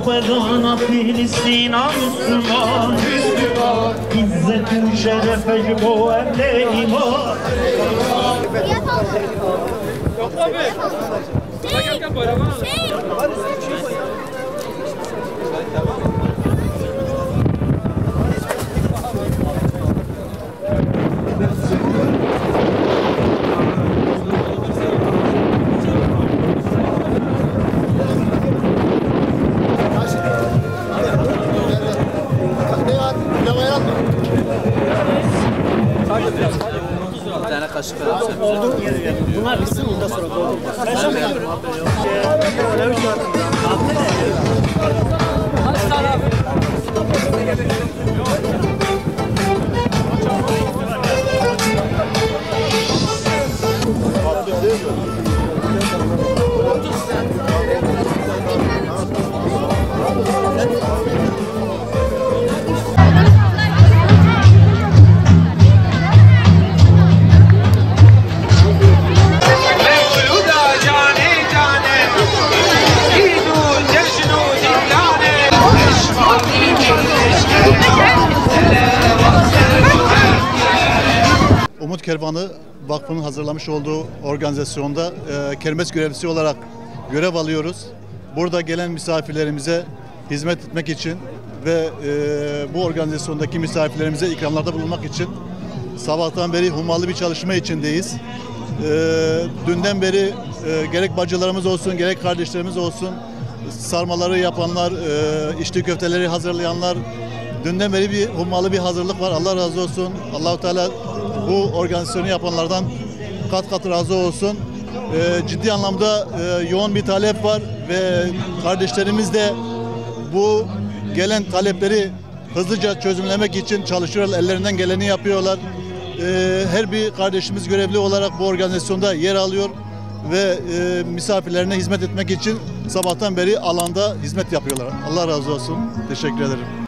Fedana Filistina Müslüman İzzetin şerefe bu evde iman. Yok abi. Gel böyle bana. Bir tane kaşık verirsen. Bunlar bitsin ondan sonra doldurur. Umut Kervanı Vakfı'nın hazırlamış olduğu organizasyonda kermes görevlisi olarak görev alıyoruz. Burada gelen misafirlerimize hizmet etmek için ve bu organizasyondaki misafirlerimize ikramlarda bulunmak için sabahtan beri hummalı bir çalışma içindeyiz. Dünden beri gerek bacılarımız olsun, gerek kardeşlerimiz olsun, sarmaları yapanlar, içli köfteleri hazırlayanlar, dünden beri bir hummalı bir hazırlık var. Allah razı olsun. Allah-u Teala bu organizasyonu yapanlardan kat kat razı olsun. Ciddi anlamda yoğun bir talep var ve kardeşlerimiz de bu gelen talepleri hızlıca çözümlemek için çalışıyorlar. Ellerinden geleni yapıyorlar. Her bir kardeşimiz görevli olarak bu organizasyonda yer alıyor ve misafirlerine hizmet etmek için sabahtan beri alanda hizmet yapıyorlar. Allah razı olsun. Teşekkür ederim.